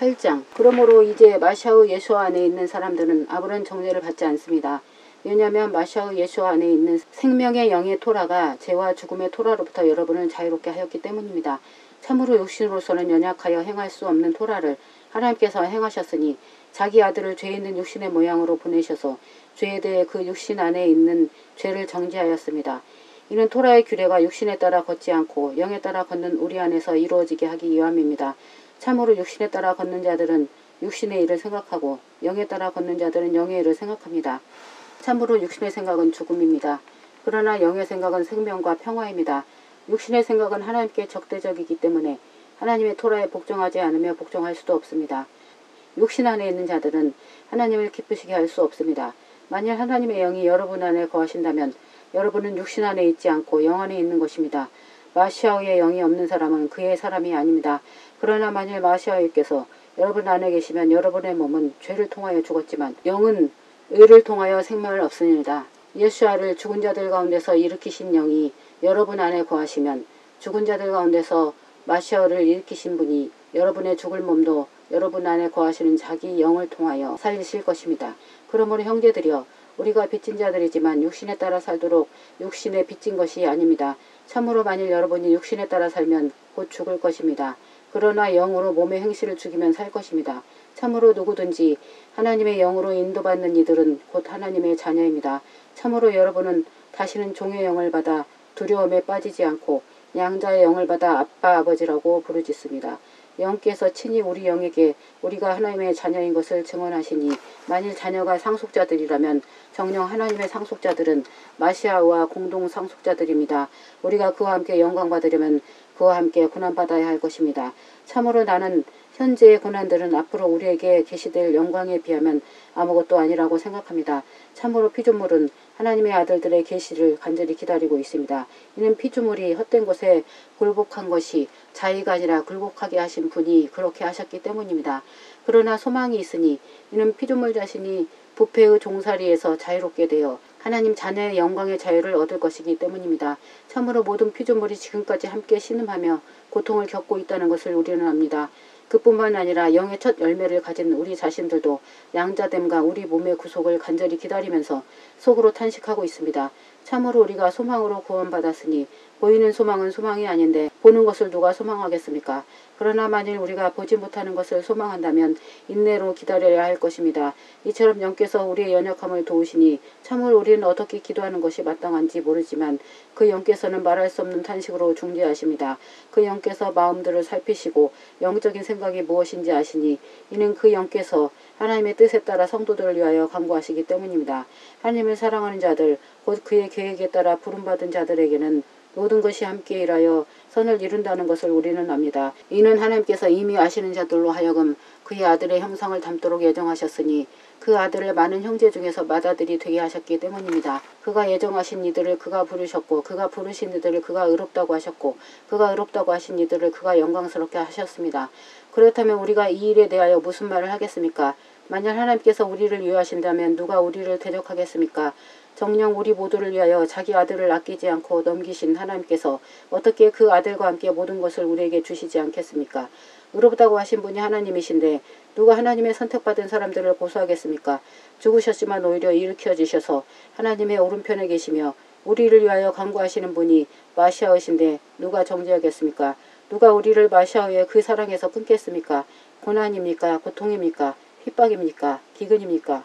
8장. 그러므로 이제 마시아의 예수와 안에 있는 사람들은 아무런 정죄를 받지 않습니다. 왜냐하면 마시아의 예수 안에 있는 생명의 영의 토라가 죄와 죽음의 토라로부터 여러분을 자유롭게 하였기 때문입니다. 참으로 육신으로서는 연약하여 행할 수 없는 토라를 하나님께서 행하셨으니 자기 아들을 죄 있는 육신의 모양으로 보내셔서 죄에 대해 그 육신 안에 있는 죄를 정죄하였습니다. 이는 토라의 규례가 육신에 따라 걷지 않고 영에 따라 걷는 우리 안에서 이루어지게 하기 위함입니다. 참으로 육신에 따라 걷는 자들은 육신의 일을 생각하고 영에 따라 걷는 자들은 영의 일을 생각합니다. 참으로 육신의 생각은 죽음입니다. 그러나 영의 생각은 생명과 평화입니다. 육신의 생각은 하나님께 적대적이기 때문에 하나님의 토라에 복종하지 않으며 복종할 수도 없습니다. 육신 안에 있는 자들은 하나님을 기쁘시게 할 수 없습니다. 만일 하나님의 영이 여러분 안에 거하신다면 여러분은 육신 안에 있지 않고 영 안에 있는 것입니다. 마시아의 영이 없는 사람은 그의 사람이 아닙니다. 그러나 만일 마시아의께서 여러분 안에 계시면 여러분의 몸은 죄를 통하여 죽었지만 영은 의를 통하여 생명을 얻습니다. 예수아를 죽은 자들 가운데서 일으키신 영이 여러분 안에 거하시면 죽은 자들 가운데서 마시아를 일으키신 분이 여러분의 죽을 몸도 여러분 안에 거하시는 자기 영을 통하여 살리실 것입니다. 그러므로 형제들이여 우리가 빚진 자들이지만 육신에 따라 살도록 육신에 빚진 것이 아닙니다. 참으로 만일 여러분이 육신에 따라 살면 곧 죽을 것입니다. 그러나 영으로 몸의 행실을 죽이면 살 것입니다. 참으로 누구든지 하나님의 영으로 인도받는 이들은 곧 하나님의 자녀입니다. 참으로 여러분은 다시는 종의 영을 받아 두려움에 빠지지 않고 양자의 영을 받아 아빠 아버지라고 부르짖습니다. 영께서 친히 우리 영에게 우리가 하나님의 자녀인 것을 증언하시니 만일 자녀가 상속자들이라면 정녕 하나님의 상속자들은 마시아와 공동 상속자들입니다. 우리가 그와 함께 영광 받으려면 그와 함께 고난받아야 할 것입니다. 참으로 나는 현재의 고난들은 앞으로 우리에게 계시될 영광에 비하면 아무것도 아니라고 생각합니다. 참으로 피조물은 하나님의 아들들의 계시를 간절히 기다리고 있습니다. 이는 피조물이 헛된 곳에 굴복한 것이 자의가 아니라 굴복하게 하신 분이 그렇게 하셨기 때문입니다. 그러나 소망이 있으니 이는 피조물 자신이 부패의 종살이에서 자유롭게 되어 하나님 자녀의 영광의 자유를 얻을 것이기 때문입니다. 참으로 모든 피조물이 지금까지 함께 신음하며 고통을 겪고 있다는 것을 우리는 압니다. 그뿐만 아니라 영의 첫 열매를 가진 우리 자신들도 양자됨과 우리 몸의 구속을 간절히 기다리면서 속으로 탄식하고 있습니다. 참으로 우리가 소망으로 구원받았으니 보이는 소망은 소망이 아닌데 보는 것을 누가 소망하겠습니까? 그러나 만일 우리가 보지 못하는 것을 소망한다면 인내로 기다려야 할 것입니다. 이처럼 영께서 우리의 연약함을 도우시니 참으로 우리는 어떻게 기도하는 것이 마땅한지 모르지만 그 영께서는 말할 수 없는 탄식으로 중재하십니다. 그 영께서 마음들을 살피시고 영적인 생각이 무엇인지 아시니 이는 그 영께서 하나님의 뜻에 따라 성도들을 위하여 간구하시기 때문입니다. 하나님을 사랑하는 자들 곧 그의 계획에 따라 부름받은 자들에게는 모든 것이 함께 일하여 선을 이룬다는 것을 우리는 압니다. 이는 하나님께서 이미 아시는 자들로 하여금 그의 아들의 형상을 닮도록 예정하셨으니 그 아들을 많은 형제 중에서 맏아들이 되게 하셨기 때문입니다. 그가 예정하신 이들을 그가 부르셨고 그가 부르신 이들을 그가 의롭다고 하셨고 그가 의롭다고 하신 이들을 그가 영광스럽게 하셨습니다. 그렇다면 우리가 이 일에 대하여 무슨 말을 하겠습니까? 만약 하나님께서 우리를 위하신다면 누가 우리를 대적하겠습니까? 정녕 우리 모두를 위하여 자기 아들을 아끼지 않고 넘기신 하나님께서 어떻게 그 아들과 함께 모든 것을 우리에게 주시지 않겠습니까? 의롭다고 하신 분이 하나님이신데 누가 하나님의 선택받은 사람들을 고소하겠습니까? 죽으셨지만 오히려 일으켜지셔서 하나님의 오른편에 계시며 우리를 위하여 간구하시는 분이 마시아이신데 누가 정죄하겠습니까? 누가 우리를 마시아의 그 사랑에서 끊겠습니까? 고난입니까? 고통입니까? 핍박입니까? 기근입니까?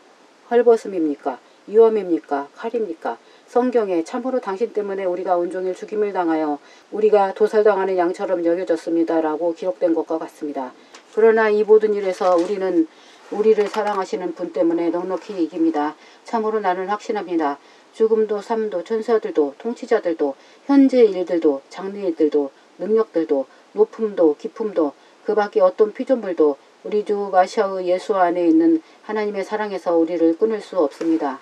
헐벗음입니까? 위험입니까? 칼입니까? 성경에 참으로 당신 때문에 우리가 온종일 죽임을 당하여 우리가 도살당하는 양처럼 여겨졌습니다. 라고 기록된 것과 같습니다. 그러나 이 모든 일에서 우리는 우리를 사랑하시는 분 때문에 넉넉히 이깁니다. 참으로 나는 확신합니다. 죽음도 삶도 천사들도 통치자들도 현재 일들도 장래일들도 능력들도 높음도 깊음도 그 밖에 어떤 피조물도 우리 주 마시아의 예수 안에 있는 하나님의 사랑에서 우리를 끊을 수 없습니다.